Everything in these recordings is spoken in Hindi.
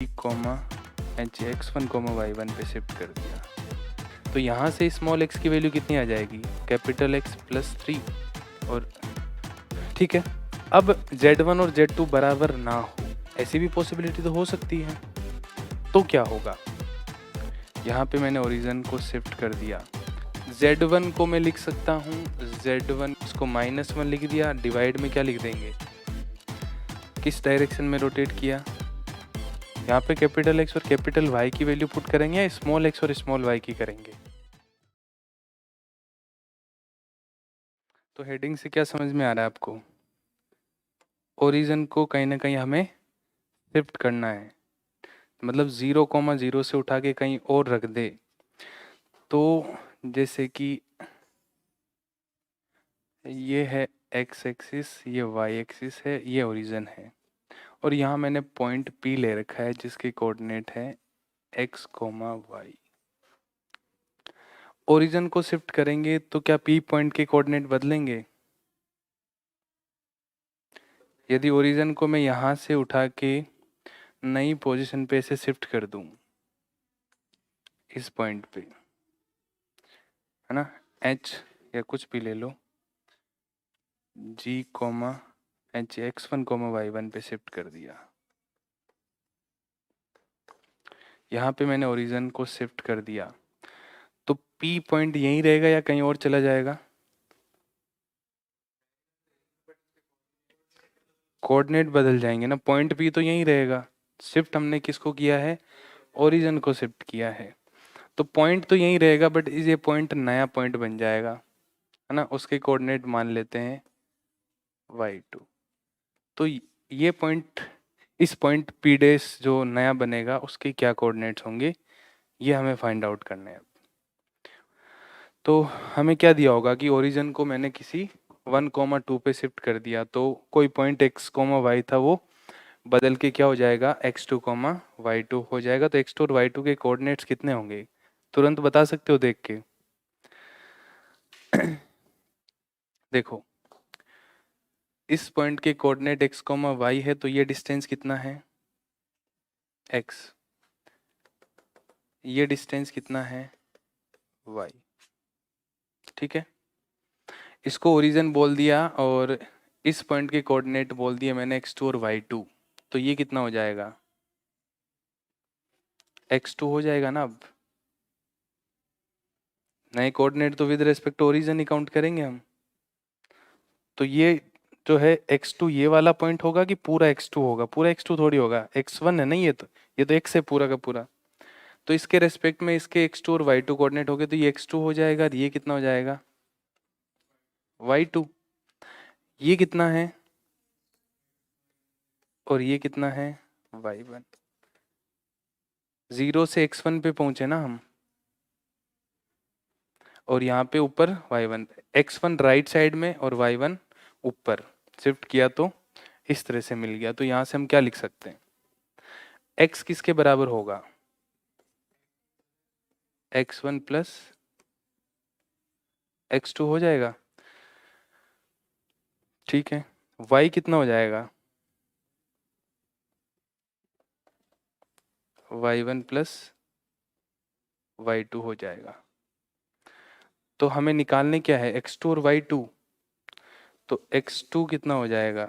Comma h x one comma y one पे शिफ्ट कर दिया। तो यहाँ से स्मॉल एक्स की वैल्यू कितनी आ जाएगी, कैपिटल एक्स प्लस 3। और ठीक है, अब Z1 और Z2 बराबर ना हो, ऐसी भी पॉसिबिलिटी तो हो सकती है। तो क्या होगा, यहाँ पे मैंने ओरिजिन को शिफ्ट कर दिया। Z1 को मैं लिख सकता हूँ Z1, इसको -1 लिख दिया, डिवाइड में क्या लिख देंगे, किस डायरेक्शन में रोटेट किया, यहाँ पे कैपिटल एक्स और कैपिटल वाई की वैल्यू पुट करेंगे या स्मॉल एक्स और स्मॉल वाई की करेंगे। तो हेडिंग से क्या समझ में आ रहा है आपको, ओरिजिन को कहीं ना कहीं हमें शिफ्ट करना है, मतलब 0,0 से उठा के कहीं और रख दे। तो जैसे कि ये है एक्स एक्सिस, ये वाई एक्सिस है, ये ओरिजिन है, और यहाँ मैंने पॉइंट P ले रखा है जिसके कोऑर्डिनेट है x, y। ओरिजिन को शिफ्ट करेंगे तो क्या P पॉइंट के कोऑर्डिनेट बदलेंगे। यदि ओरिजिन को मैं यहाँ से उठा के नई पोजीशन पे से शिफ्ट कर दूं, इस पॉइंट पे, है ना, h या कुछ भी ले लो, g, h x1, y1 पे शिफ्ट कर दिया। यहाँ पे मैंने ओरिजिन को शिफ्ट कर दिया, तो P पॉइंट यहीं रहेगा या कहीं और चला जाएगा। कोऑर्डिनेट बदल जाएंगे ना, पॉइंट P तो यहीं रहेगा, शिफ्ट हमने किसको किया है, ओरिजिन को शिफ्ट किया है। तो पॉइंट तो यहीं रहेगा, बट ये पॉइंट नया पॉइंट बन जाएगा, है ना, उसके कोऑर्डिनेट मान लेते हैं y2। तो ये पॉइंट, इस पॉइंट P डैश जो नया बनेगा उसके क्या कोऑर्डिनेट्स होंगे, ये हमें फाइंड आउट करना है। तो हमें क्या दिया होगा कि ओरिजिन को मैंने किसी 1,2 पे शिफ्ट कर दिया, तो कोई पॉइंट x, y था वो बदल के क्या हो जाएगा, x2, y2 हो जाएगा। तो x2 और y2 के कोऑर्डिनेट्स कितने होंगे, तुरंत बता सकते हो देख के। देखो, इस पॉइंट के कोऑर्डिनेट x, y है, तो ये डिस्टेंस कितना है, x, ये डिस्टेंस कितना है, y। ठीक है, इसको ओरिजिन बोल दिया और इस पॉइंट के कोऑर्डिनेट बोल दिए मैंने x2 और y2। तो ये कितना हो जाएगा, x2 हो जाएगा ना। अब नए कोऑर्डिनेट तो विद रेस्पेक्ट टू ओरिजिन ही काउंट करेंगे हम। तो ये जो है x2 ये वाला पॉइंट होगा कि पूरा x2 होगा, पूरा x2 थोड़ी होगा, x1 है नहीं, ये तो x है पूरा का पूरा। तो इसके रेस्पेक्ट में इसके x2 और y2 कोऑर्डिनेट हो गए, तो ये x2 हो जाएगा और ये कितना हो जाएगा, y2। ये कितना है और ये कितना है, y1। 0 से x1 पे पहुंचे ना हम, और यहाँ पे ऊपर y1, x1 राइट साइड में और y1 ऊपर शिफ्ट किया, तो इस तरह से मिल गया। तो यहाँ से हम क्या लिख सकते हैं, x किसके बराबर होगा, x1 प्लस x2 हो जाएगा। ठीक है, y कितना हो जाएगा, y1 प्लस y2 हो जाएगा। तो हमें निकालने क्या है, x2 और y2। तो x2 कितना हो जाएगा,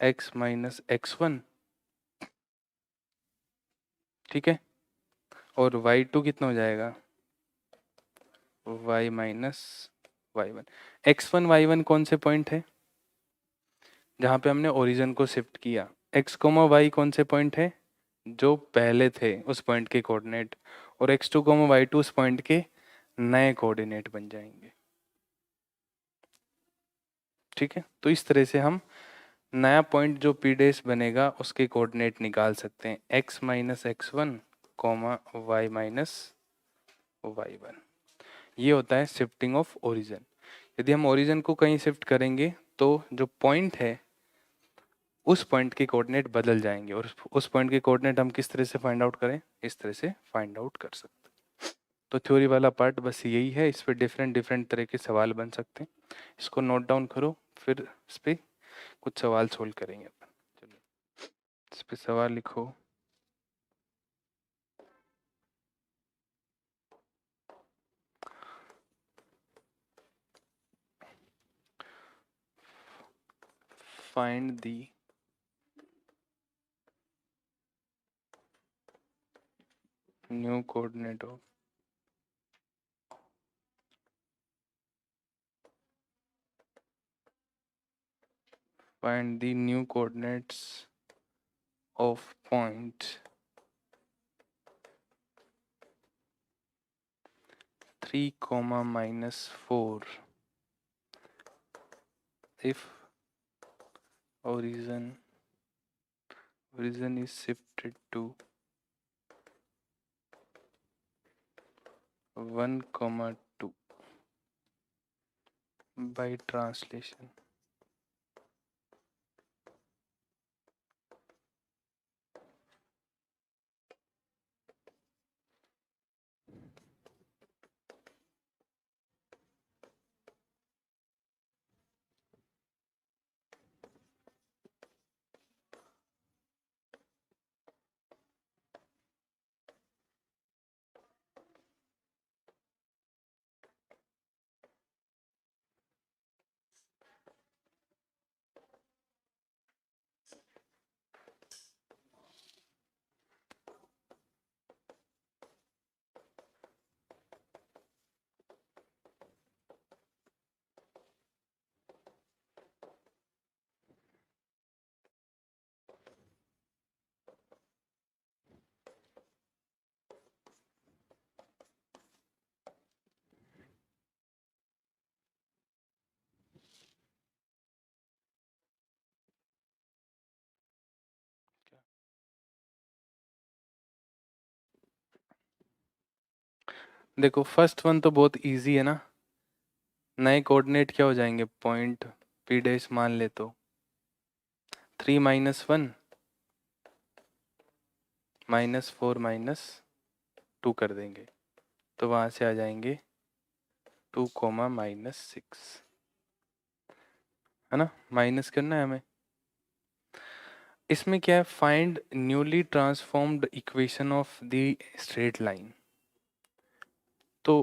x माइनस x1। ठीक है, और y2 कितना हो जाएगा, y minus y1। x1 y1 कौन से पॉइंट है, जहाँ पे हमने ओरिजिन को शिफ्ट किया। x, y कौन से पॉइंट है, जो पहले थे उस पॉइंट के कोऑर्डिनेट, और x2, y2 उस पॉइंट के नए कोऑर्डिनेट बन जाएंगे। ठीक है, तो इस तरह से हम नया पॉइंट जो P डैश बनेगा उसके कोऑर्डिनेट निकाल सकते हैं, x minus x1, y minus y1। ये होता है शिफ्टिंग ऑफ ओरिजिन। यदि हम ओरिजिन को कहीं शिफ्ट करेंगे तो जो पॉइंट है उस पॉइंट के कोऑर्डिनेट बदल जाएंगे, और उस पॉइंट के कोऑर्डिनेट हम किस तरह से फाइंड आउट करें, इस तरह से फाइंड आउट कर सकते हैं। तो थ्योरी वाला पार्ट बस यही है, इस पर डिफरेंट डिफरेंट तरह के सवाल बन सकते हैं। इसको नोट डाउन करो, फिर इस पर कुछ सवाल सोल्व करेंगे अपन। चलिए। इस पे सवाल लिखो। Find the new coordinate of find the new coordinates of point 3 comma minus 4 if origin is shifted to 1 comma 2 by translation. देखो फर्स्ट वन तो बहुत इजी है ना, नए कोऑर्डिनेट क्या हो जाएंगे, पॉइंट पी डैश मान ले तो 3 माइनस 1 माइनस 4 माइनस 2 कर देंगे, तो वहां से आ जाएंगे 2 कोमा माइनस 6, है ना, माइनस करना है हमें। इसमें क्या है, find newly transformed equation of the straight line. तो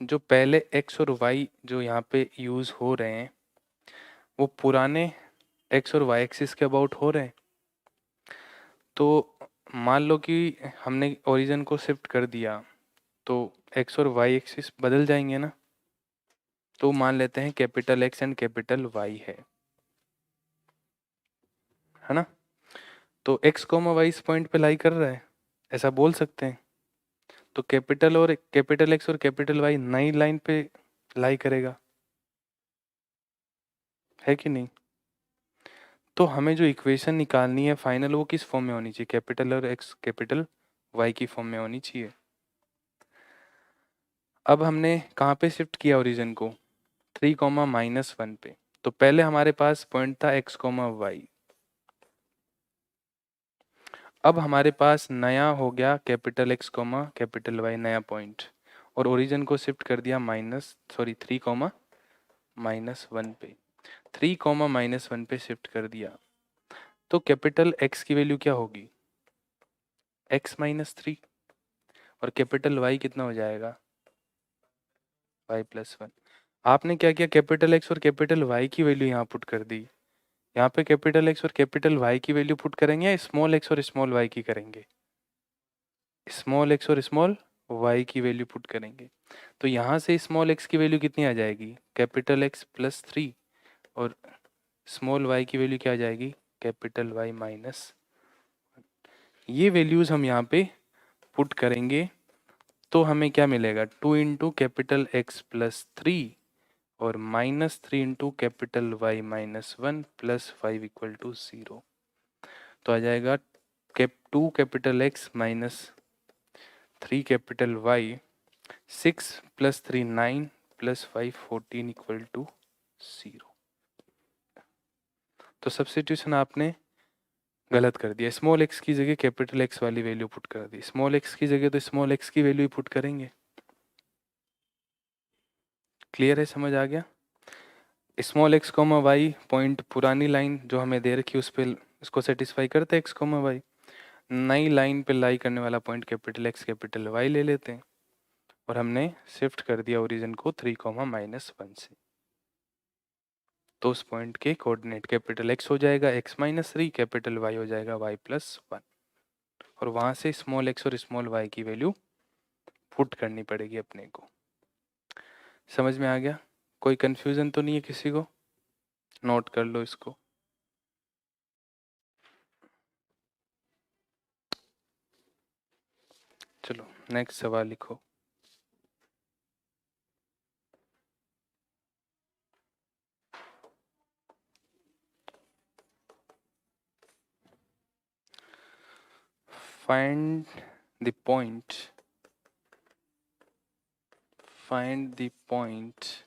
जो पहले x और y जो यहाँ पे यूज हो रहे हैं वो पुराने x और y एक्सिस के अबाउट हो रहे हैं। तो मान लो कि हमने ओरिजिन को शिफ्ट कर दिया तो x और y एक्सिस बदल जाएंगे ना, तो मान लेते हैं capital X and capital Y है ना। तो x कोमा वाई इस पॉइंट पे लाई कर रहा है, ऐसा बोल सकते हैं। तो कैपिटल और कैपिटल X और कैपिटल Y नई लाइन पे लाई करेगा, है कि नहीं। तो हमें जो इक्वेशन निकालनी है फाइनल वो किस फॉर्म में होनी चाहिए, कैपिटल और X कैपिटल Y की फॉर्म में होनी चाहिए। अब हमने कहाँ पे शिफ्ट किया ओरिजिन को, 3 कोमा माइनस 1 पे। तो पहले हमारे पास पॉइंट था x कोमा वाई, अब हमारे पास नया हो गया capital X comma capital Y नया पॉइंट, और ओरिजिन को शिफ्ट कर दिया 3 कोमा माइनस 1 पे। 3 कोमा माइनस 1 पे शिफ्ट कर दिया तो कैपिटल X की वैल्यू क्या होगी, x माइनस 3, और कैपिटल Y कितना हो जाएगा, y प्लस 1। आपने क्या किया, कैपिटल X और कैपिटल Y की वैल्यू यहाँ पुट कर दी। यहाँ पे कैपिटल X और कैपिटल Y की वैल्यू पुट करेंगे या स्मॉल x और स्मॉल y की करेंगे, स्मॉल x और स्मॉल y की वैल्यू पुट करेंगे। तो यहाँ से स्मॉल x की वैल्यू कितनी आ जाएगी, कैपिटल X प्लस 3, और स्मॉल y की वैल्यू क्या आ जाएगी, कैपिटल Y माइनस। ये वैल्यूज हम यहाँ पे पुट करेंगे तो हमें क्या मिलेगा, 2 इंटू कैपिटल X प्लस 3 और minus 3 into capital Y minus 1 plus 5 equal to 0। तो आ जाएगा 2 capital X minus 3 capital Y, 6 plus 3 9 plus 5 14 equal to 0। तो सब्स्टिट्यूशन आपने गलत कर दिया, स्मॉल एक्स की जगह कैपिटल एक्स वाली वैल्यू पुट कर दी, स्मॉल एक्स की जगह तो स्मॉल एक्स की वैल्यू ही पुट करेंगे। क्लियर है, समझ आ गया। Small x comma y point पुरानी लाइन जो हमें दे रखी उस पर इसको सेटिस्फाई करते x, y। नई लाइन पे लाई करने वाला point capital X capital Y ले लेते हैं और हमने शिफ्ट कर दिया ओरिजिन को 3, -1 से। तो उस पॉइंट के कोऑर्डिनेट कैपिटल X हो जाएगा x-3, कैपिटल Y हो जाएगा y+1 और वहां से स्मॉल x और स्मॉल y की वैल्यू पुट करनी पड़ेगी अपने को। समझ में आ गया? कोई कंफ्यूजन तो नहीं है किसी को? नोट कर लो इसको। चलो नेक्स्ट सवाल लिखो। Find the point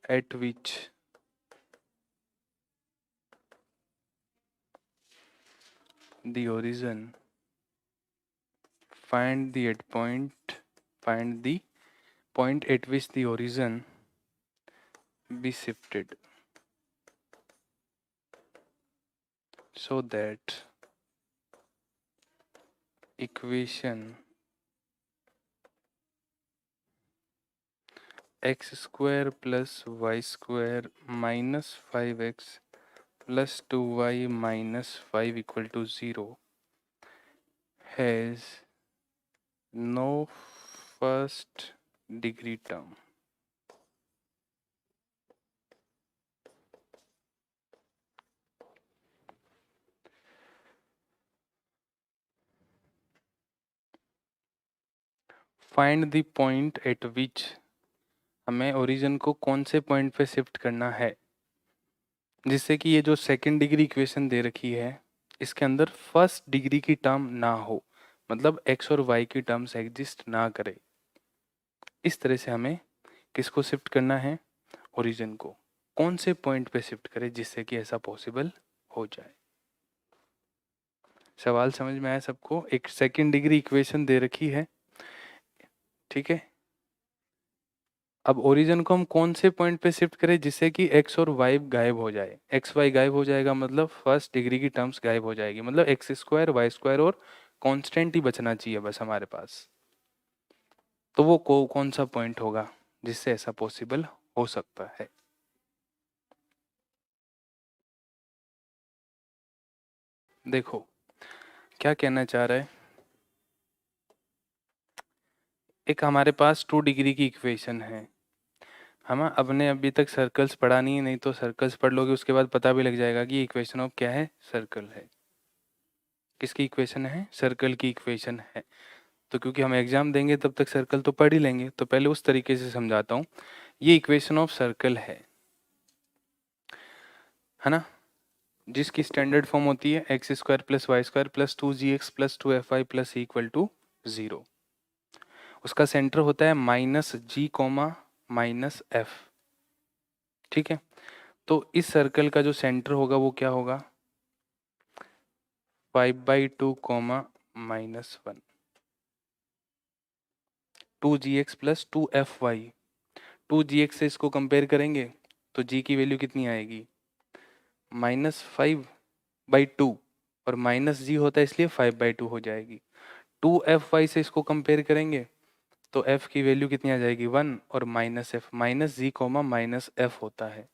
at which the origin find the point at which the origin be shifted so that equation x² plus y² minus 5x plus 2y minus 5 equal to 0 has no first degree term. Find the point at which हमें ओरिजिन को कौन से पॉइंट पे शिफ्ट करना है जिससे कि ये जो सेकंड डिग्री इक्वेशन दे रखी है इसके अंदर फर्स्ट डिग्री की टर्म ना हो, मतलब x और y की टर्म्स एग्जिस्ट ना करे। इस तरह से हमें किसको शिफ्ट करना है? ओरिजिन को। कौन से पॉइंट पे शिफ्ट करें जिससे कि ऐसा पॉसिबल हो जाए? सवाल समझ में आया सबको? एक सेकंड डिग्री इक्वेशन दे रखी है, ठीक है। अब ओरिजिन को हम कौन से पॉइंट पे शिफ्ट करें जिससे कि x और y गायब हो जाए? x y गायब हो जाएगा मतलब फर्स्ट डिग्री की टर्म्स गायब हो जाएगी, मतलब x² y² और कांस्टेंट ही बचना चाहिए बस हमारे पास। तो वो कौन सा पॉइंट होगा जिससे ऐसा पॉसिबल हो सकता है? देखो क्या कहना चाह रहा है। एक हमारे पास 2 डिग्री की इक्वेशन है। हम अपने अभी तक सर्कल्स पढ़ा नहीं है, नहीं तो सर्कल्स पढ़ लोगे उसके बाद पता भी लग जाएगा कि इक्वेशन ऑफ क्या है? सर्कल है। किसकी इक्वेशन है? सर्कल की इक्वेशन है। तो क्योंकि हम एग्जाम देंगे तब तक सर्कल तो पढ़ ही लेंगे, तो पहले उस तरीके से समझाता हूँ। ये इक्वेशन ऑफ सर्कल है ना, जिसकी स्टैंडर्ड फॉर्म होती है x² plus y² plus 2gx plus 2fy plus equal to 0। उसका सेंटर होता है -g, -f, ठीक है। तो इस सर्कल का जो सेंटर होगा वो क्या होगा? 5/2, -1, 2gx प्लस 2fy। 2gx से इसको कंपेयर करेंगे तो g की वैल्यू कितनी आएगी? -5/2 और माइनस जी होता है इसलिए 5/2 हो जाएगी। 2fy से इसको कंपेयर करेंगे तो f की वैल्यू कितनी आ जाएगी? 1 और -f, -g, -f होता है।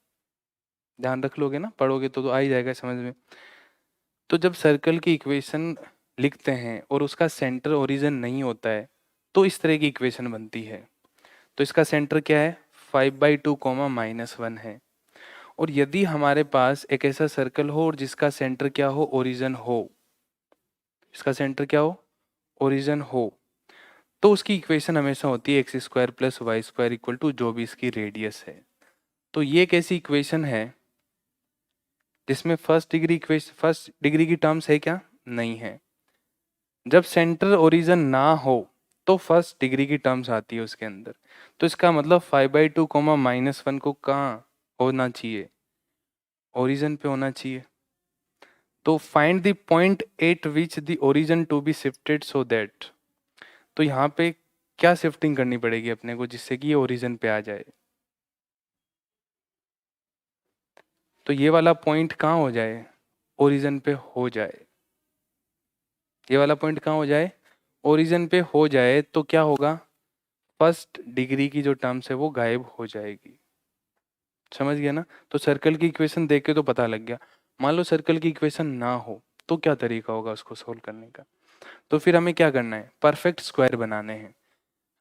ध्यान रख लोगे ना, पढ़ोगे तो आ ही जाएगा समझ में। तो जब सर्कल की इक्वेशन लिखते हैं और उसका सेंटर ओरिजिन नहीं होता है तो इस तरह की इक्वेशन बनती है। तो इसका सेंटर क्या है? 5/2, -1 है। और यदि हमारे पास एक ऐसा सर्कल हो और जिसका सेंटर क्या हो? ओरिजिन हो। इसका सेंटर क्या हो? ओरिजिन हो। तो उसकी इक्वेशन हमेशा होती है x² plus y² equal to जो भी इसकी रेडियस है। तो ये एक ऐसी इक्वेशन है जिसमें फर्स्ट डिग्री की टर्म्स है क्या? नहीं है। जब सेंटर ओरिजिन ना हो तो फर्स्ट डिग्री की टर्म्स आती है उसके अंदर। तो इसका मतलब 5/2, -1 को कहाँ होना चाहिए? ओरिजिन पे होना चाहिए। तो find the point at which the origin to be shifted so that. तो यहाँ पे क्या शिफ्टिंग करनी पड़ेगी अपने को जिससे कि ये ओरिजिन पे आ जाए? तो ये वाला पॉइंट कहाँ हो जाए, ओरिजिन पे हो जाए, ये वाला पॉइंट कहाँ हो जाए, ओरिजिन पे हो जाए, तो क्या होगा, फर्स्ट डिग्री की जो टर्म्स है वो गायब हो जाएगी। समझ गया ना। तो सर्कल की इक्वेशन देख के तो पता लग गया। मान लो सर्कल की इक्वेशन ना हो तो क्या तरीका होगा उसको सोल्व करने का। तो फिर हमें क्या करना है, परफेक्ट स्क्वायर बनाने हैं,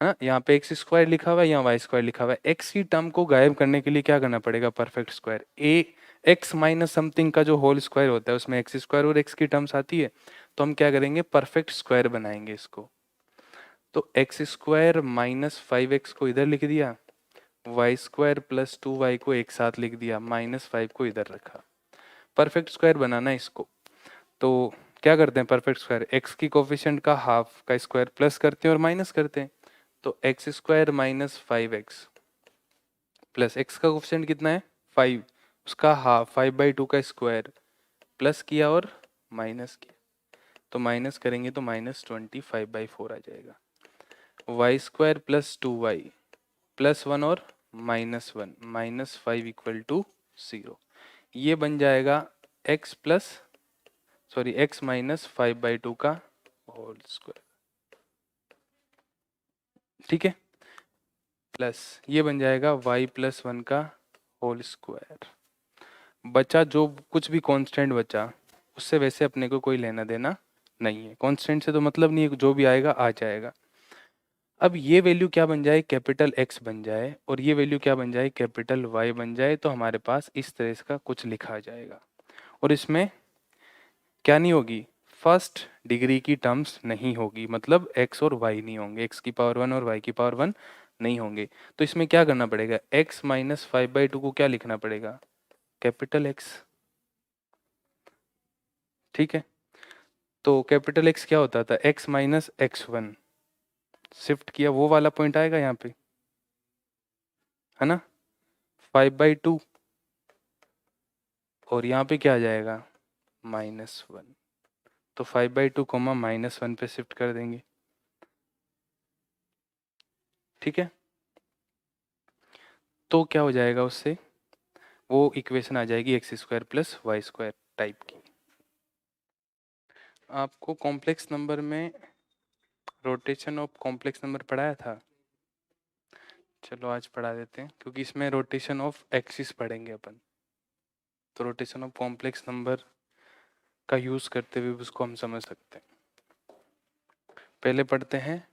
है ना। यहाँ पे एक्स स्क्वायर लिखा हुआ है, यहाँ वाई स्क्वायर लिखा हुआ है। एक्स की टर्म को गायब करने के लिए क्या करना पड़ेगा, परफेक्ट स्क्वायर। ए एक्स माइनस समथिंग का जो होल स्क्वायर होता है उसमें एक्स स्क्वायर और एक्स की टर्म्स आती है, तो हम क्या करेंगे, परफेक्ट स्क्वायर बनाएंगे इसको। तो एक्स स्क्वायर माइनस 5x को इधर लिख दिया, वाई स्क्वायर प्लस 2y को एक साथ लिख दिया, माइनस 5 को इधर रखा। परफेक्ट स्क्वायर बनाना है इसको। तो क्या करते हैं, परफेक्ट स्क्वायर एक्स की कोफिशिएंट का हाफ का स्क्वायर प्लस करते हैं और माइनस करते हैं। तो x square minus 5x plus x का कोफिशिएंट कितना है 5, उसका हाफ 5/2 का स्क्वायर प्लस किया और माइनस किया, तो माइनस करेंगे तो -25/4 आ जाएगा। Y square plus 2y plus 1 और -1 -5 इक्वल टू 0। ये बन जाएगा x plus sorry x minus 5/2 का होल स्क्वायर, ठीक है, प्लस ये बन जाएगा y प्लस 1 का होल स्क्वायर। बचा जो कुछ भी कांस्टेंट बचा उससे वैसे अपने को कोई लेना देना नहीं है, कांस्टेंट से तो मतलब नहीं है, जो भी आएगा आ जाएगा। अब ये वैल्यू क्या बन जाए, कैपिटल X बन जाए, और ये वैल्यू क्या बन जाए, कैपिटल Y बन जाए, तो हमारे पास इस तरह का कुछ लिखा जाएगा। और इसमें क्या नहीं होगी, फर्स्ट डिग्री की टर्म्स नहीं होगी, मतलब x और y नहीं होंगे, x की पावर 1 और y की पावर 1 नहीं होंगे। तो इसमें क्या करना पड़ेगा, x माइनस 5/2 को क्या लिखना पड़ेगा, कैपिटल X, ठीक है। तो कैपिटल X क्या होता था, x माइनस x1, शिफ्ट किया वो वाला पॉइंट आएगा यहाँ पे, है ना, 5/2, और यहाँ पे क्या आ जाएगा -1, तो 5/2 कोमा -1 पे शिफ्ट कर देंगे, ठीक है। तो क्या हो जाएगा उससे, वो इक्वेशन आ जाएगी x square plus y square type की। आपको कॉम्प्लेक्स नंबर में रोटेशन ऑफ कॉम्प्लेक्स नंबर पढ़ाया था, चलो आज पढ़ा देते हैं, क्योंकि इसमें रोटेशन ऑफ एक्सिस पढ़ेंगे अपन, तो रोटेशन ऑफ कॉम्प्लेक्स नंबर का यूज़ करते हुए उसको हम समझ सकते हैं। पहले पढ़ते हैं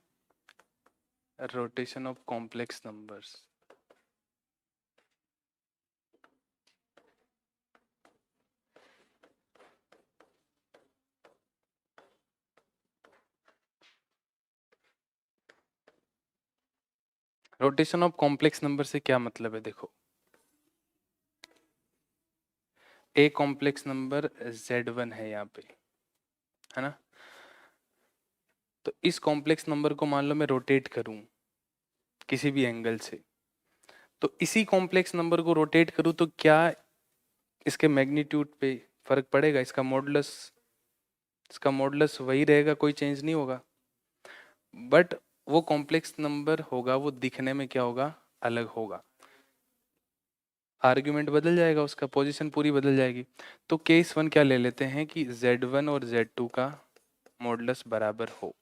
rotation of complex numbers. Rotation of complex number से क्या मतलब है, देखो, ए कॉम्प्लेक्स नंबर Z1 है यहाँ पे, है ना। तो इस कॉम्प्लेक्स नंबर को मान लो मैं रोटेट करूं किसी भी एंगल से, तो इसी कॉम्प्लेक्स नंबर को रोटेट करूं तो क्या इसके मैग्नीट्यूड पे फर्क पड़ेगा, इसका मॉडुलस वही रहेगा, कोई चेंज नहीं होगा, बट वो कॉम्प्लेक्स नंबर होगा वो दिखने में क्या होगा, अलग होगा, आर्ग्यूमेंट बदल जाएगा, उसका पोजीशन पूरी बदल जाएगी। तो केस 1 क्या ले लेते हैं कि Z1 और Z2 का मॉडुलस बराबर हो,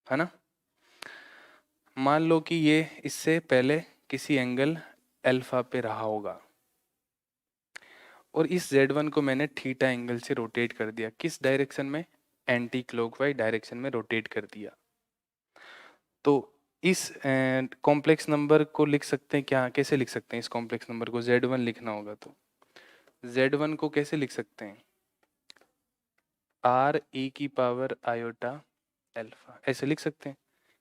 है ना। मान लो कि ये इससे पहले किसी एंगल अल्फा पे रहा होगा, और इस Z1 को मैंने थीटा एंगल से रोटेट कर दिया, किस डायरेक्शन में, एंटी क्लॉकवाइज डायरेक्शन में रोटेट कर दिया। तो इस कॉम्प्लेक्स नंबर को लिख सकते हैं क्या, कैसे लिख सकते हैं इस कॉम्प्लेक्स नंबर को, Z1 लिखना होगा तो Z1 को कैसे लिख सकते हैं, R e की पावर आयोटा अल्फा, ऐसे लिख सकते हैं।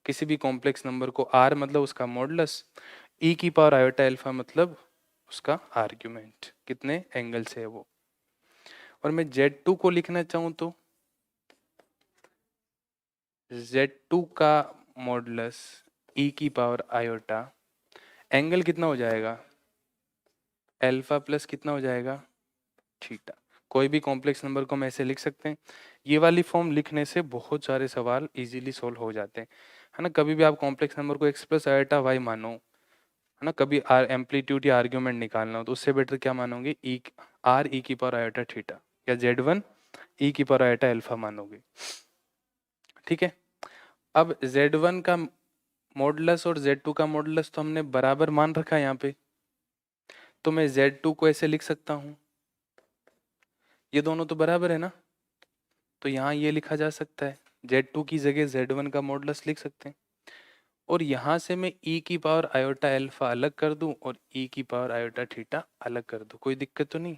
किसी भी कॉम्प्लेक्स नंबर को R मतलब उसका मॉडुलस, e की पावर आयोटा अल्फा मतलब उसका आर्ग्यूमेंट, कितने एंगल से है वो। और मैं Z2 को लिखना चाहूँ तो Z2 का मॉडुलस e की पावर आयोटा, एंगल कितना हो जाएगा, अल्फा प्लस कितना हो जाएगा, थीटा। कोई भी कॉम्प्लेक्स नंबर को हम ऐसे लिख सकते हैं। ये वाली फॉर्म लिखने से बहुत सारे सवाल इजीली सोल्व हो जाते हैं, है ना। कभी भी आप कॉम्प्लेक्स नंबर को x प्लस आयोटा वाई मानो, है ना, कभी आर एम्पलीट्यूड या आर्ग्यूमेंट निकालना हो तो उससे बेटर क्या मानोगे, ई आर ई की पावर आयोटा थीटा, या Z1 ई की पावर आयोटा अल्फा मानोगे। ठीक है, अब Z1 का मॉडुलस और Z2 का मॉडुलस तो हमने बराबर मान रखा है यहाँ पे, तो मैं Z2 को ऐसे लिख सकता हूँ, ये दोनों तो बराबर है ना, तो यहाँ ये लिखा जा सकता है, Z2 की जगह Z1 का मॉडुलस लिख सकते हैं। और यहाँ से मैं e की पावर आयोटा अल्फा अलग कर दूं और e की पावर आयोटा थीटा अलग कर दूं, कोई दिक्कत तो नहीं,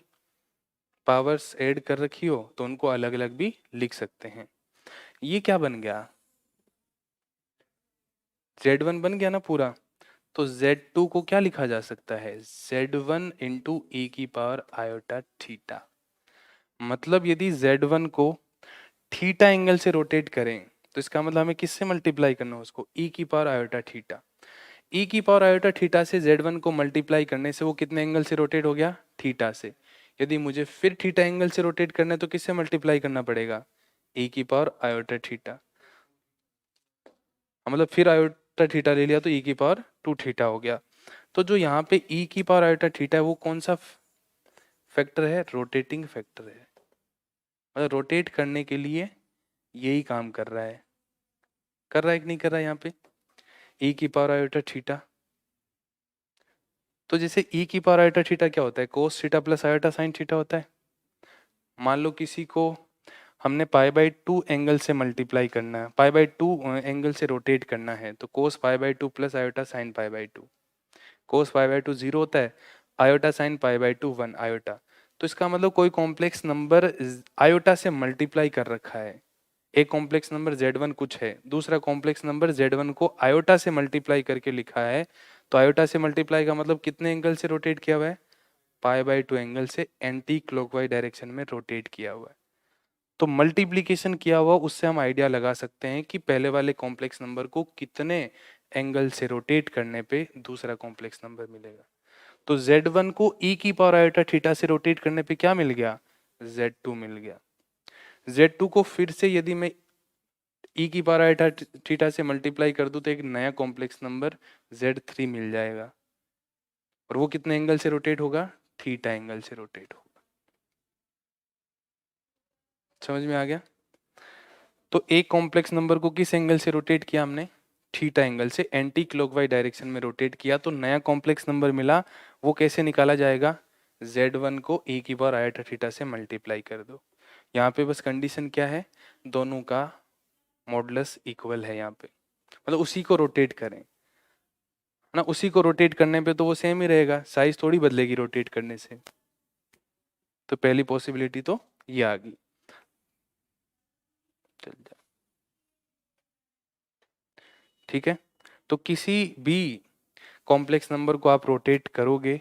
पावर्स ऐड कर रखी हो तो उनको अलग अलग भी लिख सकते हैं। ये क्या बन गया, Z1 बन गया ना पूरा, तो Z2 को क्या लिखा जा सकता है, Z1 इंटू ई की पावर आयोटा थीटा। मतलब यदि Z1 को थीटा एंगल से रोटेट करें तो इसका मतलब हमें किससे मल्टीप्लाई करना है उसको, e की पावर आयोटा थीटा। e की पावर आयोटा थीटा से Z1 को मल्टीप्लाई करने से वो कितने एंगल से रोटेट हो गया, थीटा से। यदि मुझे फिर थीटा एंगल से रोटेट करना है तो किससे मल्टीप्लाई करना पड़ेगा, e की पावर आयोटा थीटा। मतलब फिर आयोटा थीटा ले लिया तो e की पावर 2 थीटा हो गया। तो जो यहाँ पे e की पावर आयोटा थीटा है वो कौन सा फैक्टर है, रोटेटिंग फैक्टर है, मतलब रोटेट करने के लिए यही काम कर रहा है, कर रहा है कि नहीं कर रहा है यहाँ पे, e की पावर आयोटा थीटा। तो जैसे e की पावर आयोटा थीटा क्या होता है, कोस theta plus iota sine theta होता है। मान लो किसी को हमने π/2 एंगल से मल्टीप्लाई करना है, π/2 एंगल से रोटेट करना है, तो कोस π/2 प्लस आयोटा साइन π/2, कोस π/2 0 होता है, आयोटा साइन π/2 1 आयोटा। तो इसका मतलब कोई कॉम्प्लेक्स नंबर आयोटा से मल्टीप्लाई कर रखा है, एक कॉम्प्लेक्स नंबर Z1 कुछ है, दूसरा कॉम्प्लेक्स नंबर Z1 को आयोटा से मल्टीप्लाई करके लिखा है। तो आयोटा से मल्टीप्लाई का मतलब कितने एंगल से रोटेट किया हुआ है, π/2 एंगल से एंटी क्लॉकवाइज डायरेक्शन में रोटेट किया हुआ है। तो मल्टीप्लीकेशन किया हुआ उससे हम आइडिया लगा सकते हैं कि पहले वाले कॉम्प्लेक्स नंबर को कितने एंगल से रोटेट करने पे दूसरा कॉम्प्लेक्स नंबर मिलेगा। तो Z1 को e की पावर आयोटा थीटा से रोटेट करने पे क्या मिल गया, Z2 मिल गया। Z2 को फिर से यदि मैं e की पावर आयोटा थीटा से मल्टीप्लाई कर दूं तो एक नया कॉम्प्लेक्स नंबर Z3 मिल जाएगा, और वो कितने एंगल से रोटेट होगा, थीटा एंगल से रोटेट होगा। समझ में आ गया। तो एक कॉम्प्लेक्स नंबर को किस एंगल से रोटेट किया हमने, थीटा एंगल से, एंटी क्लॉकवाइज डायरेक्शन में रोटेट किया, तो नया कॉम्प्लेक्स नंबर मिला। वो कैसे निकाला जाएगा, Z1 को e की पावर आयोटा थीटा से मल्टीप्लाई कर दो। यहाँ पे बस कंडीशन क्या है, दोनों का मॉडुलस इक्वल है यहाँ पे, मतलब उसी को रोटेट करें ना, उसी को रोटेट करने पे तो वो सेम ही रहेगा, साइज थोड़ी बदलेगी रोटेट करने से। तो पहली पॉसिबिलिटी तो ये आ गई। चल जा, ठीक है। तो किसी भी कॉम्प्लेक्स नंबर को आप रोटेट करोगे,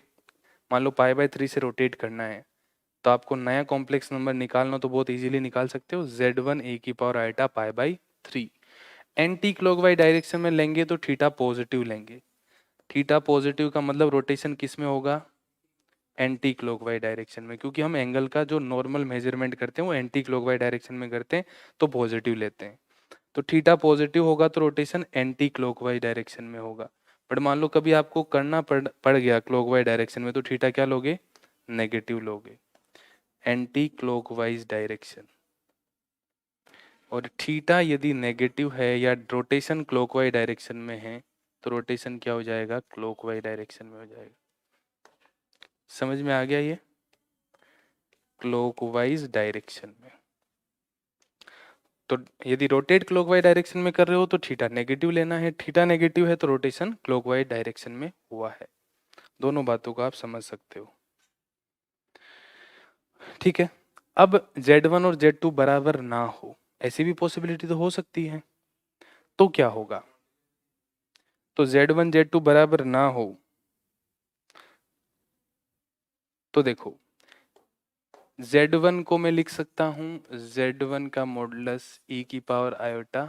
मान लो π/3 से रोटेट करना है, तो आपको नया कॉम्प्लेक्स नंबर निकालना तो बहुत इजीली निकाल सकते हो, Z1 e की power iota π/3। Anti clockwise direction में लेंगे तो थीटा पॉजिटिव लेंगे, थीटा पॉजिटिव का मतलब रोटेशन किस में होगा, एंटी क्लॉकवाइज डायरेक्शन में, क्योंकि हम एंगल का जो नॉर्मल मेजरमेंट करते हैं वो एंटी क्लॉकवाइज डायरेक्शन में करते हैं, तो पॉजिटिव लेते हैं। तो थीटा पॉजिटिव होगा तो रोटेशन एंटी क्लॉकवाइज डायरेक्शन में होगा। बट मान लो कभी आपको करना पड़ गया क्लॉकवाइज डायरेक्शन में, तो थीटा क्या लोगे, नेगेटिव लोगे, एंटी क्लॉकवाइज डायरेक्शन। और थीटा यदि नेगेटिव है या रोटेशन क्लॉकवाइज डायरेक्शन में है तो रोटेशन क्या हो जाएगा, क्लॉकवाइज डायरेक्शन में हो जाएगा। समझ में आ गया ये, क्लॉकवाइज डायरेक्शन में। तो यदि रोटेट क्लॉकवाइज डायरेक्शन में कर रहे हो तो थीटा नेगेटिव लेना है, थीटा नेगेटिव है तो रोटेशन क्लॉकवाइज डायरेक्शन में हुआ है। दोनों बातों को आप समझ सकते हो, ठीक है। अब Z1 और Z2 बराबर ना हो, ऐसी भी पॉसिबिलिटी तो हो सकती है, तो क्या होगा, तो Z1 Z2 बराबर ना हो तो देखो Z1 को मैं लिख सकता हूं Z1 का मॉडुलस e की पावर आयोटा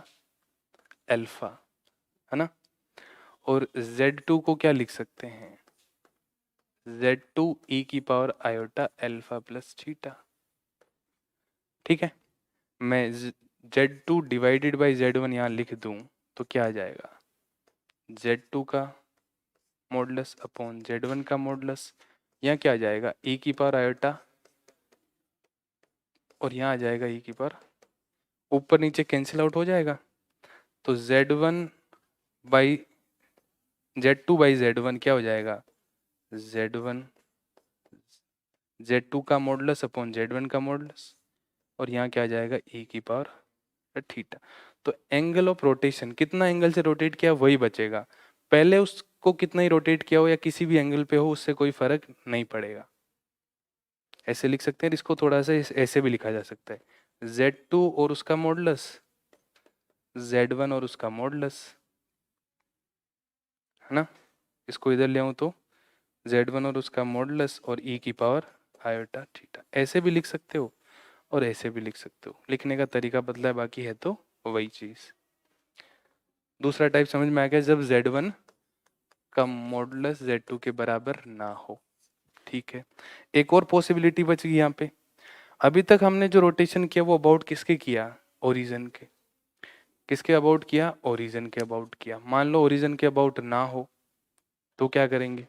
अल्फा, है ना, और Z2 को क्या लिख सकते हैं, Z2 e की power iota alpha plus theta. ठीक है, मैं Z2 डिवाइडेड बाई Z1 यहाँ लिख दूं तो क्या आ जाएगा, Z2 का मॉडुलस अपॉन z1 का मॉडुलस, यहाँ क्या आ जाएगा e की पावर आयोटा, और यहाँ आ जाएगा e की पावर, ऊपर नीचे कैंसिल आउट हो जाएगा, तो z1 by z2 by z1 क्या हो जाएगा z1 z2 का मॉडुलस अपॉन z1 का मॉडुलस, और यहाँ क्या आ जाएगा e की पावर थीटा। तो एंगल ऑफ रोटेशन कितना एंगल से रोटेट किया वही बचेगा, पहले उसको कितना ही रोटेट किया हो या किसी भी एंगल पे हो उससे कोई फर्क नहीं पड़ेगा। ऐसे लिख सकते हैं, इसको थोड़ा सा ऐसे भी लिखा जा सकता है z2 और उसका मॉडुलस, z1 और उसका मॉडुलस, है ना। इसको इधर ले आऊँ तो z1 और उसका मॉडुलस और e की पावर आयोटा थीटा, ऐसे भी लिख सकते हो और ऐसे भी लिख सकते हो, लिखने का तरीका बदला है, बाकी है तो वही चीज। दूसरा टाइप समझ में आ गया, जब z1 का मॉडुलस z2 के बराबर ना हो। ठीक है, एक और पॉसिबिलिटी बच गई यहाँ पे। अभी तक हमने जो रोटेशन किया वो अबाउट किसके किया, ओरिजिन के। किसके अबाउट किया, ओरिजिन के अबाउट किया। मान लो ओरिजिन के अबाउट ना हो तो क्या करेंगे,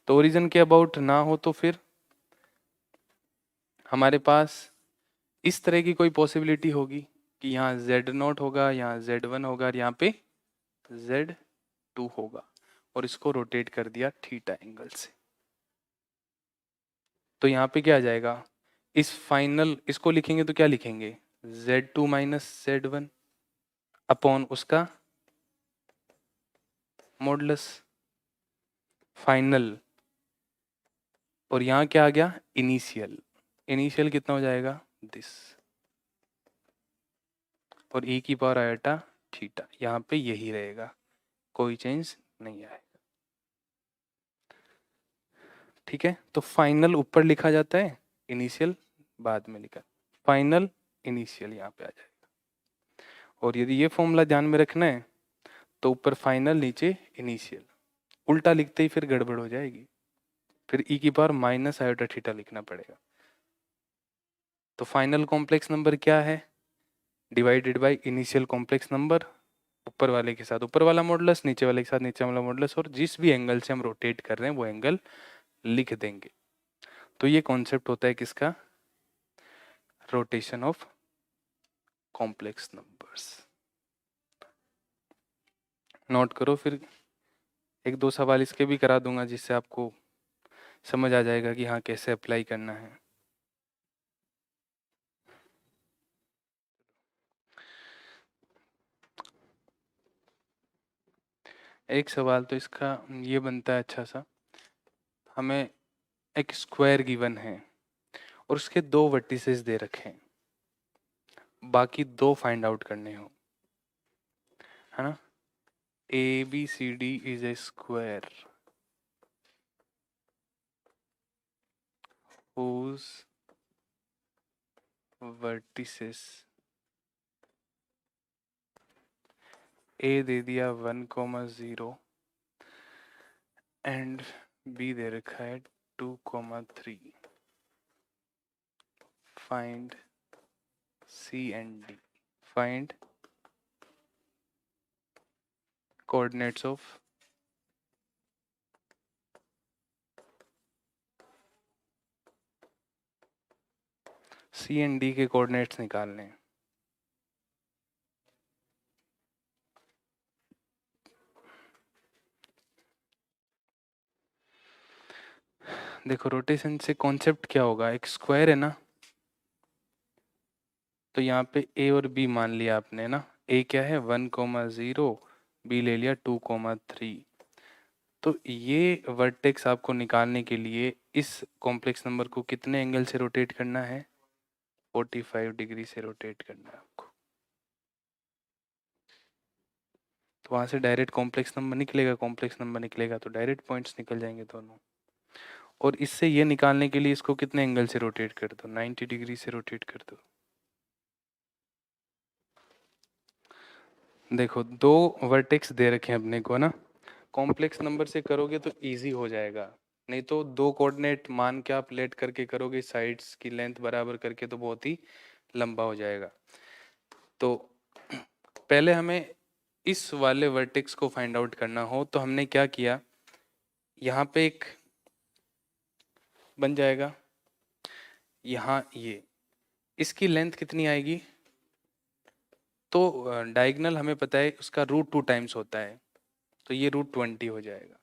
तो ओरिजिन के अबाउट ना हो तो फिर हमारे पास इस तरह की कोई पॉसिबिलिटी होगी कि यहाँ z0 होगा, यहाँ z1 होगा और यहाँ पे z2 होगा, और इसको रोटेट कर दिया थीटा एंगल से। तो यहाँ पे क्या आ जाएगा, इस फाइनल इसको लिखेंगे तो क्या लिखेंगे z2 माइनस z1 अपॉन उसका मॉडुलस फाइनल, और यहाँ क्या आ गया इनिशियल, इनिशियल कितना हो जाएगा दिस, और e की पावर आयोटा थीटा, यहाँ पे यही रहेगा, कोई चेंज नहीं आएगा। ठीक है, तो फाइनल ऊपर लिखा जाता है, इनिशियल बाद में लिखा, फाइनल इनिशियल यहाँ पे आ जाएगा। और यदि ये फॉर्मूला ध्यान में रखना है तो ऊपर फाइनल नीचे इनिशियल, उल्टा लिखते ही फिर गड़बड़ हो जाएगी, फिर e की पावर माइनस आयोटा थीटा लिखना पड़ेगा। तो फाइनल कॉम्प्लेक्स नंबर क्या है, divided by initial complex number, ऊपर वाले के साथ ऊपर वाला मॉडुलस, नीचे वाले के साथ नीचे वाला मॉडुलस, और जिस भी एंगल से हम रोटेट कर रहे हैं वो एंगल लिख देंगे। तो ये कॉन्सेप्ट होता है किसका, rotation of complex numbers. Note करो, फिर एक दो सवाल इसके भी करा दूंगा जिससे आपको समझ आ जाएगा कि हाँ कैसे अप्लाई करना है। एक सवाल तो इसका ये बनता है अच्छा सा, हमें एक स्क्वायर गिवन है और उसके दो वर्टिसेस दे रखे हैं, बाकी दो फाइंड आउट करने हो, है ना। ABCD is a square whose vertices A दे दिया 1,0 एंड B दे रखा है 2,3। Find C and D, find coordinates of C and D के कोऑर्डिनेट्स निकालने हैं। देखो रोटेशन से कॉन्सेप्ट क्या होगा, एक स्क्वायर है ना, तो यहाँ पे A और B मान लिया आपने ना, A क्या है 1,0, B ले लिया 2,3। तो ये वर्टेक्स आपको निकालने के लिए इस कॉम्प्लेक्स नंबर को कितने एंगल से रोटेट करना है, 45 डिग्री से रोटेट करना है आपको। तो वहां से डायरेक्ट कॉम्प्लेक्स नंबर निकलेगा, कॉम्प्लेक्स नंबर निकलेगा तो डायरेक्ट पॉइंट्स निकल जाएंगे दोनों। और इससे ये निकालने के लिए इसको कितने एंगल से रोटेट कर दो, 90 डिग्री से रोटेट कर दो। देखो दो वर्टेक्स दे रखे हैं अपने को ना, कॉम्प्लेक्स नंबर से करोगे तो इजी हो जाएगा, नहीं तो दो कोऑर्डिनेट मान के आप लेट करके करोगे साइड्स की लेंथ बराबर करके तो बहुत ही लंबा हो जाएगा। तो पहले हमें इस वाले वर्टेक्स को फाइंड आउट करना हो तो हमने क्या किया, यहाँ पे एक बन जाएगा, यहाँ ये, इसकी लेंथ कितनी आएगी, तो डायगोनल हमें पता है उसका √2 टाइम्स होता है, तो ये √20 हो जाएगा।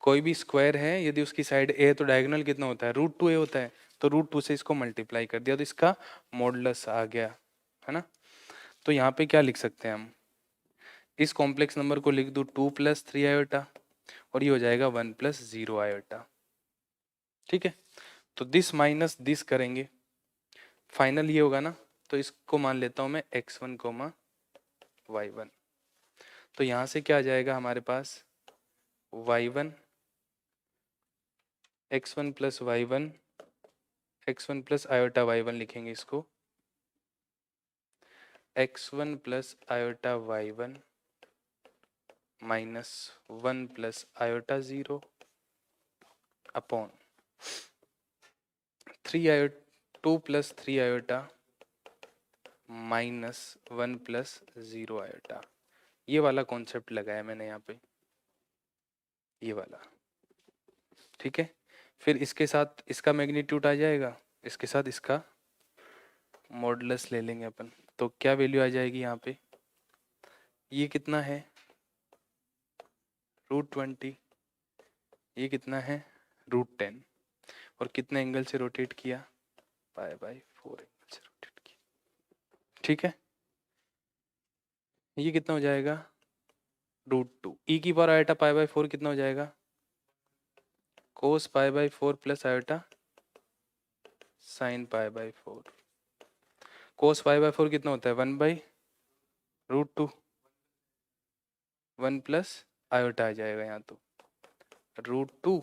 कोई भी स्क्वायर है यदि उसकी साइड ए है तो डायगोनल कितना होता है, √2a होता है, तो √2 से इसको मल्टीप्लाई कर दिया तो इसका मॉडुलस आ गया, है ना। तो यहाँ पे क्या लिख सकते हैं हम, इस कॉम्प्लेक्स नंबर को लिख दूँ 2 + 3 आयोटा, और ये हो जाएगा 1 + 0 आयोटा। ठीक है, तो दिस माइनस दिस करेंगे, फाइनल ये होगा ना, तो इसको मान लेता हूँ मैं x1, y1। तो यहाँ से क्या आ जाएगा हमारे पास, y1 x1 + y1, x1 + iota y1 लिखेंगे इसको, x1 + iota y1 -1 + iota 0 upon 2 + 3 iota -1 + 0 iota. ये वाला कॉन्सेप्ट लगाया मैंने यहाँ पे, ये वाला। ठीक है, फिर इसके साथ इसका मैग्नीट्यूड आ जाएगा, इसके साथ इसका मॉडुलस ले लेंगे अपन, तो क्या वैल्यू आ जाएगी यहाँ पे, ये कितना है √20, ये कितना है √10, और कितने एंगल से रोटेट किया, π/4 एंगल से रोटेट किया। ठीक है, ये कितना हो जाएगा √2, e⁻आयोटा π/4 कितना हो जाएगा, cos π/4 + आयोटा sin π/4। cos π/4 कितना होता है, 1/√2, 1 + आयोटा आ जाएगा यहाँ, तो √2,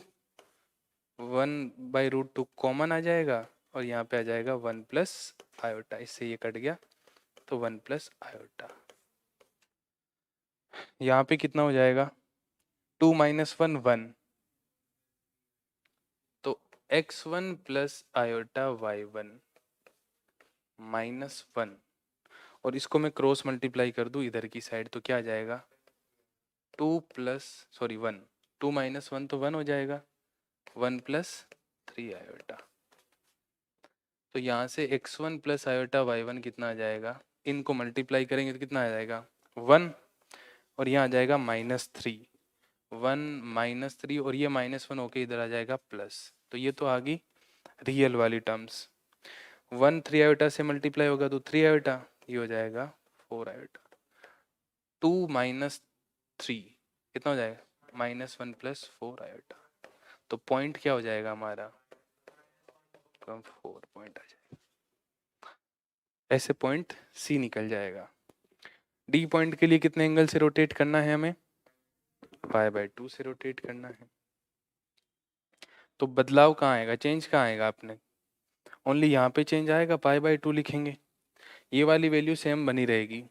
1/√2 कॉमन आ जाएगा, और यहाँ पे आ जाएगा 1 + आयोटा, इससे ये कट गया, तो 1 + आयोटा। यहाँ पे कितना हो जाएगा, 2 - 1 1, तो x1 + आयोटा y1 -1, और इसको मैं क्रॉस मल्टीप्लाई कर दूं इधर की साइड, तो क्या आ जाएगा 2 + 1, 2 - 1 तो 1 हो जाएगा, 1 + 3 आयोटा। तो यहाँ से x1 + आयोटा y1 कितना आ जाएगा, इनको मल्टीप्लाई करेंगे तो कितना आ जाएगा 1, और यहाँ आ जाएगा -3, 1 - 3, और ये -1 होके इधर आ जाएगा प्लस, तो ये तो आ गई रियल वाली टर्म्स। 1 3 आयोटा से मल्टीप्लाई होगा तो 3 आयोटा, ये हो जाएगा 4 आयोटा। 2 - 3 कितना हो जाएगा, -1 + 4 आयोटा। तो पॉइंट क्या हो जाएगा हमारा, 4 पॉइंट आ जाएगा, ऐसे पॉइंट सी निकल जाएगा। डी पॉइंट के लिए कितने एंगल से रोटेट करना है हमें, π/2 से रोटेट करना है। तो बदलाव कहाँ आएगा, चेंज कहाँ आएगा, आपने ओनली यहाँ पे चेंज आएगा, π/2 लिखेंगे, ये वाली वैल्यू सेम बनी रहेगी।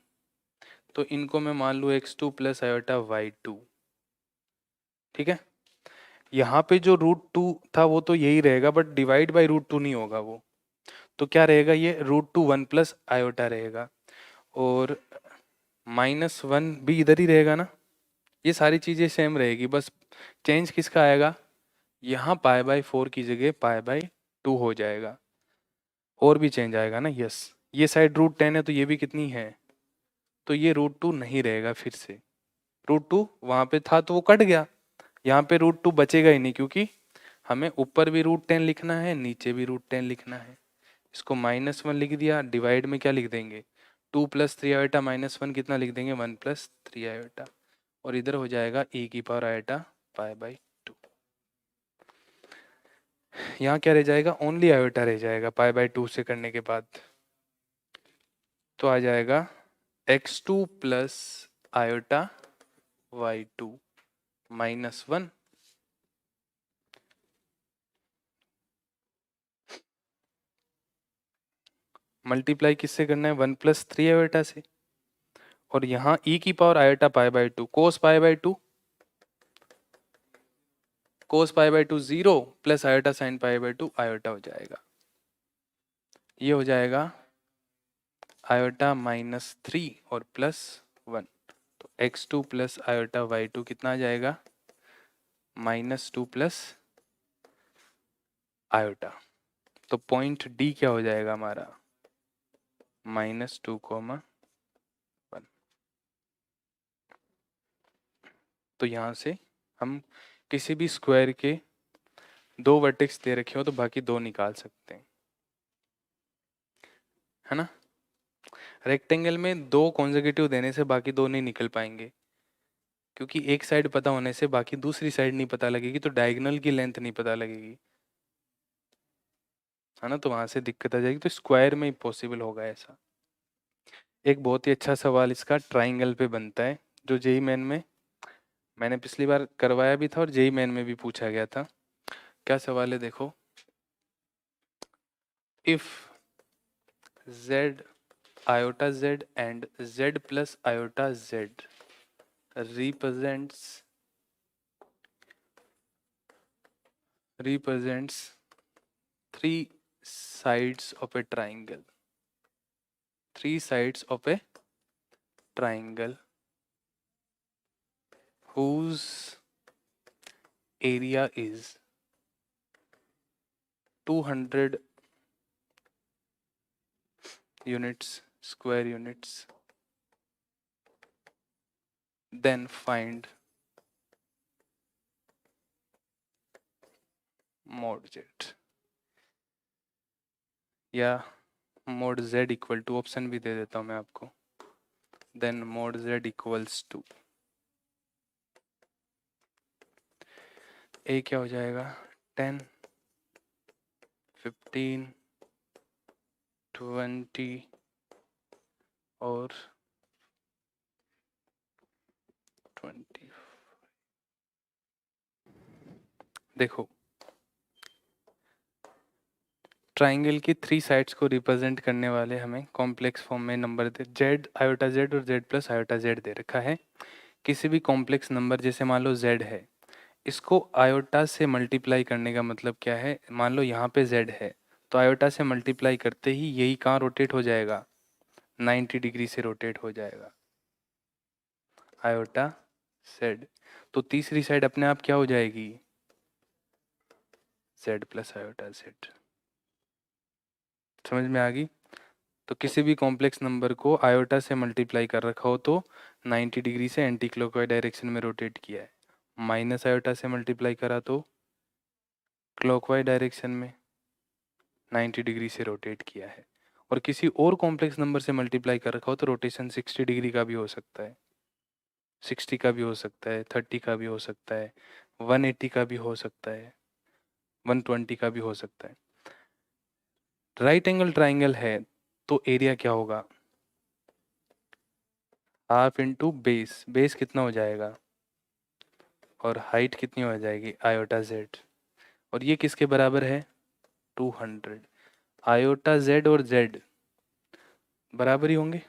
तो इनको मैं मान लूँ x2 + आयोटा y2। ठीक है, यहाँ पे जो √2 था वो तो यही रहेगा, बट डिवाइड बाई √2 नहीं होगा वो, तो क्या रहेगा, ये √2 1 + आयोटा रहेगा, और -1 भी इधर ही रहेगा ना, ये सारी चीज़ें सेम रहेगी, बस चेंज किसका आएगा, यहाँ π/4 की जगह π/2 हो जाएगा, और भी चेंज आएगा ना, यस, ये साइड √10 है तो ये भी कितनी है, तो ये √2 नहीं रहेगा, फिर से √2 वहाँ पे था तो वो कट गया, यहाँ पे √2 बचेगा ही नहीं, क्योंकि हमें ऊपर भी √10 लिखना है, नीचे भी √10 लिखना है। इसको -1 लिख दिया, डिवाइड में क्या लिख देंगे, 2 + 3 आयोटा -1 कितना लिख देंगे, 1 + 3 आयोटा, और इधर हो जाएगा e⁻ आयोटा π/2। यहाँ क्या रह जाएगा, ओनली आयोटा रह जाएगा π/2 से करने के बाद, तो आ जाएगा x2 + आयोटा y2 -1, मल्टीप्लाई किससे करना है, 1 + 3 आयोटा से, और यहाँ e⁻ iota π/2, cos π/2, cos π/2 0 + iota sin π/2 iota हो जाएगा, ये हो जाएगा आयोटा -3 और +1, तो x2 + आयोटा y2 कितना आ जाएगा, -2 प्लस आयोटा। तो पॉइंट डी क्या हो जाएगा हमारा, -2, 1। तो यहाँ से हम किसी भी स्क्वायर के 2 वर्टेक्स दे रखे हो तो बाकी 2 निकाल सकते हैं, है ना। रेक्टेंगल में 2 कॉन्जिक्यूटिव देने से बाकी 2 नहीं निकल पाएंगे, क्योंकि एक साइड पता होने से बाकी दूसरी साइड नहीं पता लगेगी, तो डायगोनल की लेंथ नहीं पता लगेगी, है ना। तो वहां से दिक्कत आ जाएगी, तो स्क्वायर में ही पॉसिबल होगा ऐसा। एक बहुत ही अच्छा सवाल इसका ट्राइंगल पे बनता है, जो जेई मेन में मैंने पिछली बार करवाया भी था और जेई मेन में भी पूछा गया था। क्या सवाल है देखो, if z iota z and z plus iota z represents 3 sides of a triangle, 3 sides of a triangle whose area is 200 units, square units, then find mod z, या mod z equal to, option भी दे देता हूं मैं आपको, then mod z equals to, ए क्या हो जाएगा 10, 15, 20 और 20। देखो ट्राइंगल की 3 साइड्स को रिप्रेजेंट करने वाले हमें कॉम्प्लेक्स फॉर्म में नंबर दे, जेड आयोटा जेड और जेड प्लस आयोटा जेड दे रखा है। किसी भी कॉम्प्लेक्स नंबर जैसे मान लो जेड है, इसको आयोटा से मल्टीप्लाई करने का मतलब क्या है, मान लो यहाँ पे जेड है तो आयोटा से मल्टीप्लाई करते ही यही कहाँ रोटेट हो जाएगा, 90 डिग्री से रोटेट हो जाएगा आयोटा जेड। तो तीसरी साइड अपने आप क्या हो जाएगी, जेड प्लस आयोटा जेड। समझ में आ गई। तो किसी भी कॉम्प्लेक्स नंबर को आयोटा से मल्टीप्लाई कर रखा हो तो 90 डिग्री से एंटी क्लॉकवाइज डायरेक्शन में रोटेट किया है, माइनस आयोटा से मल्टीप्लाई करा तो क्लॉकवाइज डायरेक्शन में 90 डिग्री से रोटेट किया है, और किसी और कॉम्प्लेक्स नंबर से मल्टीप्लाई कर रखा हो तो रोटेशन 60 डिग्री का भी हो सकता है, 60 का भी हो सकता है, 30 का भी हो सकता है, 180 का भी हो सकता है, 120 का भी हो सकता है। राइट एंगल ट्राइंगल है तो एरिया क्या होगा, हाफ इंटू बेस, बेस कितना हो जाएगा और हाइट कितनी हो जाएगी आयोटा जेड, और ये किसके बराबर है 200। आयोटा जेड और जेड बराबर ही होंगे,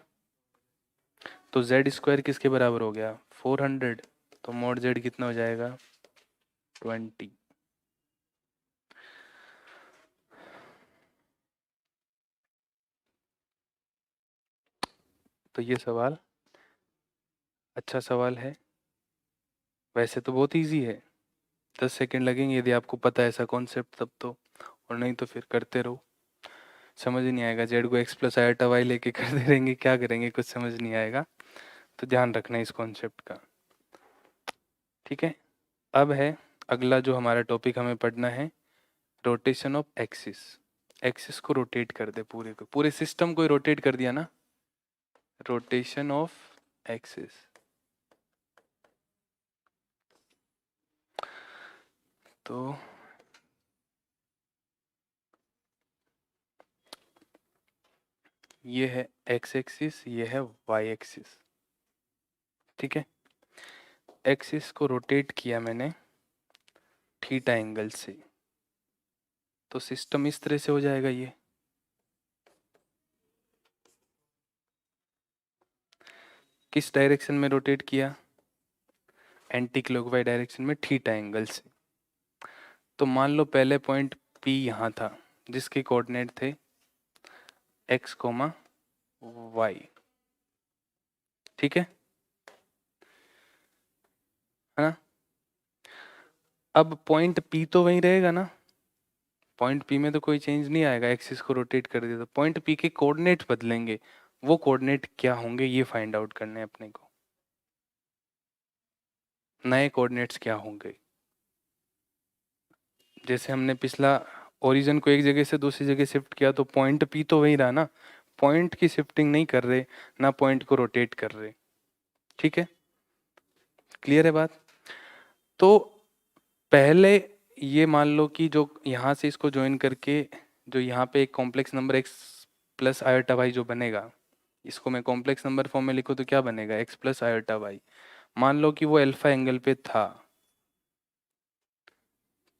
तो जेड स्क्वायर किसके बराबर हो गया 400, तो मोड जेड कितना हो जाएगा 20। तो ये सवाल अच्छा सवाल है, वैसे तो बहुत इजी है, 10 सेकंड लगेंगे यदि आपको पता है ऐसा कॉन्सेप्ट तब तो, और नहीं तो फिर करते रहो, समझ ही नहीं आएगा, जेड को एक्स प्लस आयोटा वाई लेके करते रहेंगे, क्या करेंगे कुछ समझ नहीं आएगा, तो ध्यान रखना इस कॉन्सेप्ट का, ठीक है। अब है अगला जो हमारा टॉपिक हमें पढ़ना है, रोटेशन ऑफ एक्सिस। एक्सिस को रोटेट कर दे, पूरे को, पूरे सिस्टम को ही रोटेट कर दिया ना, रोटेशन ऑफ एक्सिस। तो ये है एक्स एक्सिस, ये है वाई एक्सिस, ठीक है। एक्सिस को रोटेट किया मैंने थीटा एंगल से, तो सिस्टम इस तरह से हो जाएगा, ये किस डायरेक्शन में रोटेट किया, एंटी क्लॉकवाइज डायरेक्शन में थीटा एंगल से। तो मान लो पहले पॉइंट P यहाँ था जिसके कोऑर्डिनेट थे x, y, ठीक है ना। अब पॉइंट पी तो वहीं रहेगा ना, पॉइंट पी में तो कोई चेंज नहीं आएगा, एक्सिस को रोटेट कर दिया तो पॉइंट पी के कोऑर्डिनेट बदलेंगे, वो कोऑर्डिनेट क्या होंगे ये फाइंड आउट करने हैं अपने को, नए कोऑर्डिनेट्स क्या होंगे। जैसे हमने पिछला ओरिजिन को एक जगह से दूसरी जगह शिफ्ट किया तो पॉइंट पी तो वहीं रहा ना, पॉइंट की शिफ्टिंग नहीं कर रहे ना पॉइंट को रोटेट कर रहे। ठीक है, क्लियर है बात। तो पहले ये मान लो कि जो यहाँ से इसको ज्वाइन करके जो यहाँ पे एक complex number x plus iota y जो बनेगा, इसको मैं कॉम्प्लेक्स नंबर फॉर्म में लिखूँ तो क्या बनेगा, एक्स प्लस आयोटा वाई। मान लो कि वो अल्फा एंगल पे था,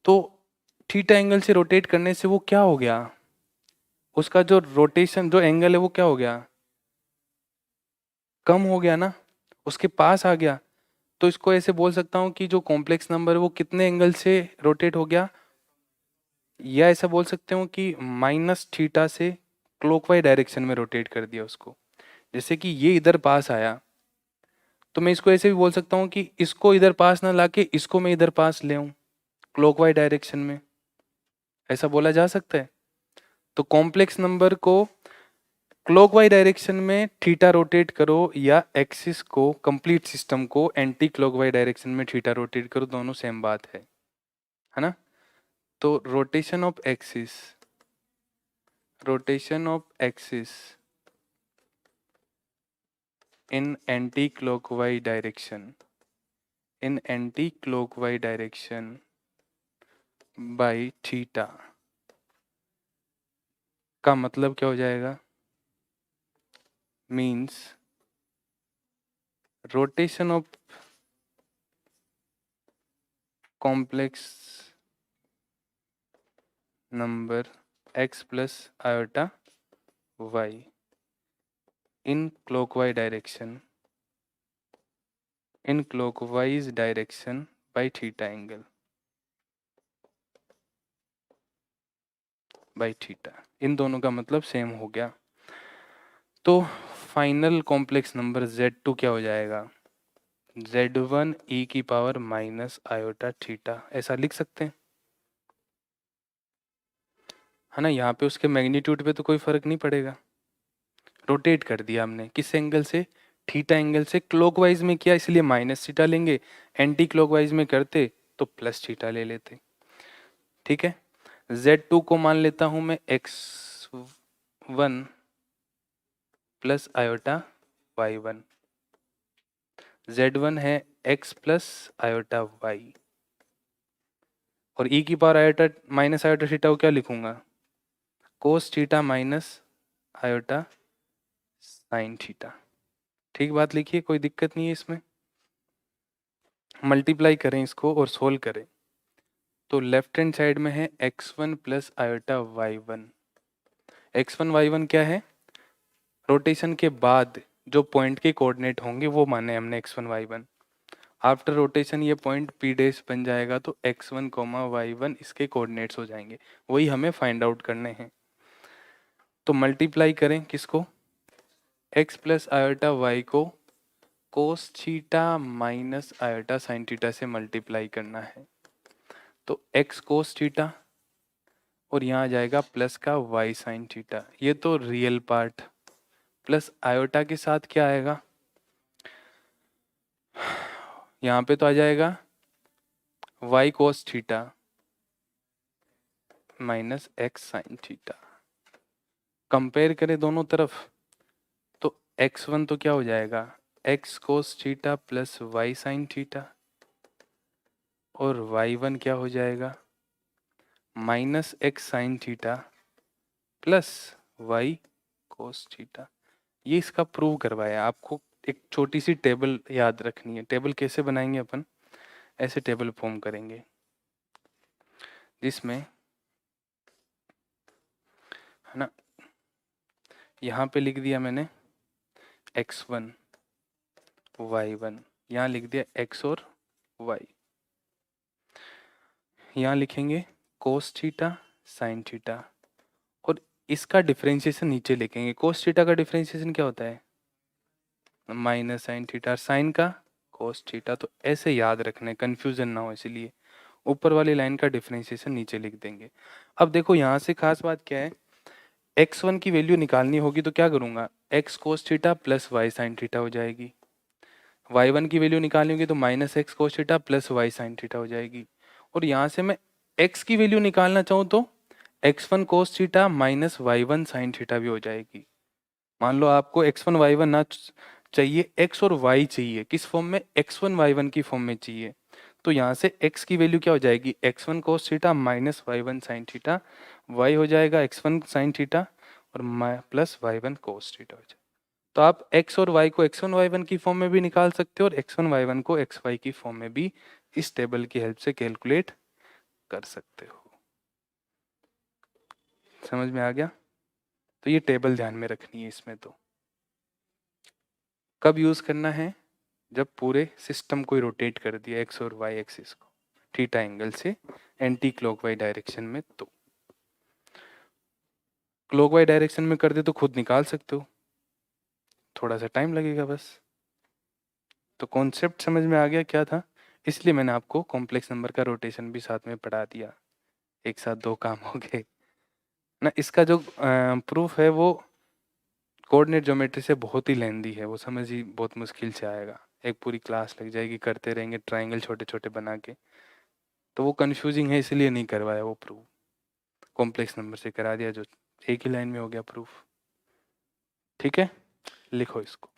तो थीटा एंगल से रोटेट करने से वो क्या हो गया, उसका जो रोटेशन जो एंगल है वो क्या हो गया, कम हो गया ना, उसके पास आ गया। तो इसको ऐसे बोल सकता हूँ कि जो कॉम्प्लेक्स नंबर है वो कितने एंगल से रोटेट हो गया, या ऐसा बोल सकते हो कि माइनस थीटा से क्लॉकवाइज डायरेक्शन में रोटेट कर दिया उसको। जैसे कि ये इधर पास आया तो मैं इसको ऐसे भी बोल सकता हूँ कि इसको इधर पास ना लाके इसको मैं इधर पास ले आऊँ क्लॉकवाइज डायरेक्शन में, ऐसा बोला जा सकता है। तो कॉम्प्लेक्स नंबर को क्लॉकवाइज डायरेक्शन में थीटा रोटेट करो या एक्सिस को कंप्लीट सिस्टम को एंटी क्लॉकवाइज डायरेक्शन में थीटा रोटेट करो, दोनों सेम बात है ना। तो rotation of axis in anti-clockwise direction by theta का मतलब क्या हो जाएगा, means rotation of complex number x plus iota y in clockwise direction by theta angle by theta, इन दोनों का मतलब सेम हो गया। तो फाइनल कॉम्प्लेक्स नंबर Z2 क्या हो जाएगा, Z1 e की पावर माइनस आयोटा थीटा, ऐसा लिख सकते हैं, है ना। यहाँ पे उसके मैग्नीट्यूड पे तो कोई फर्क नहीं पड़ेगा, रोटेट कर दिया हमने किस एंगल से, थीटा एंगल से। क्लॉकवाइज में किया इसलिए माइनस थीटा लेंगे, एंटी क्लॉकवाइज में करते तो प्लस थीटा ले लेते। ठीक है, Z2 को मान लेता हूं मैं x1 plus iota y1, Z1 है x प्लस आयोटा y, और e की power iota minus iota theta को क्या लिखूंगा, cos theta minus iota sine theta. ठीक बात लिखिए, कोई दिक्कत नहीं है इसमें। मल्टीप्लाई करें इसको और सोल्व करें तो लेफ्ट हैंड साइड में है x1 plus iota y1। x1 y1 क्या है, रोटेशन के बाद जो पॉइंट के कोऑर्डिनेट होंगे वो माने हमने x1 y1। आफ्टर रोटेशन ये पॉइंट p डैश बन जाएगा तो x1 y1 इसके कोऑर्डिनेट्स हो जाएंगे, वही हमें फाइंड आउट करने हैं। तो मल्टीप्लाई करें किसको, x प्लस आयोटा y को cos theta minus iota sine theta से मल्टीप्लाई करना है, तो x कोस थीटा और यहाँ आ जाएगा प्लस का y साइन थीटा, ये तो रियल पार्ट, प्लस आयोटा के साथ क्या आएगा, यहाँ पे तो आ जाएगा y cos theta minus x sine theta. Compare करें दोनों तरफ तो x1 तो क्या हो जाएगा, x कोस theta plus y sine theta, और y1 क्या हो जाएगा, minus x sine theta plus y cos theta. ये इसका प्रूव करवाया आपको। एक छोटी सी टेबल याद रखनी है, टेबल कैसे बनाएंगे अपन, ऐसे टेबल फॉर्म करेंगे जिसमें, है ना, यहाँ पे लिख दिया मैंने x1 y1, यहाँ लिख दिया x और y, यहाँ लिखेंगे कोस थीटा साइन थीटा, और इसका डिफरेंशिएशन नीचे लिखेंगे। कोस थीटा का डिफरेंशिएशन क्या होता है, माइनस साइन थीटा, साइन का कोस थीटा। तो ऐसे याद रखना है, कन्फ्यूजन ना हो इसलिए। ऊपर वाली लाइन का डिफरेंशिएशन नीचे लिख देंगे। अब देखो यहाँ से खास बात क्या है, x1 की वैल्यू निकालनी होगी तो क्या करूँगा, x cos theta plus y sin theta हो जाएगी। y1 की वैल्यू निकालनी होगी तो minus x cos theta plus y sine theta हो जाएगी। और यहाँ से मैं x की वैल्यू निकालना चाहूँ तो x1 cos theta minus y1 sine theta भी हो जाएगी। मान लो आपको x1 y1 ना चाहिए, x और y चाहिए, किस फॉर्म में, x1 y1 की फॉर्म में चाहिए। तो यहाँ से x की वैल्यू क्या हो जाएगी, x1 cos theta minus y1 sine theta, y हो जाएगा x1 साइन थीटा और प्लस y1 कोस थीटा हो जाएगा। तो आप x और y को x1 y1 की फॉर्म में भी निकाल सकते हो और x1 y1 को xy की फॉर्म में भी इस टेबल की हेल्प से कैलकुलेट कर सकते हो। समझ में आ गया? तो ये टेबल ध्यान में रखनी है इसमें। तो कब यूज करना है, जब पूरे सिस्टम को रोटेट कर दिया x और y एक्सिस को थीटा एंगल से एंटी क्लॉकवाइज डायरेक्शन में। तो क्लॉकवाइज डायरेक्शन में कर दे तो खुद निकाल सकते हो, थोड़ा सा टाइम लगेगा बस। तो कॉन्सेप्ट समझ में आ गया क्या था? इसलिए मैंने आपको कॉम्प्लेक्स नंबर का रोटेशन भी साथ में पढ़ा दिया, एक साथ दो काम हो गए ना। इसका जो प्रूफ है वो कोऑर्डिनेट ज्योमेट्री से बहुत ही लेंदी है, वो समझ ही बहुत मुश्किल से आएगा, एक पूरी क्लास लग जाएगी, करते रहेंगे ट्रायंगल छोटे छोटे बना के। तो वो कंफ्यूजिंग है इसलिए नहीं करवाया वो प्रूफ, कॉम्प्लेक्स नंबर से करा दिया जो एक ही लाइन में हो गया प्रूफ। ठीक है, लिखो इसको।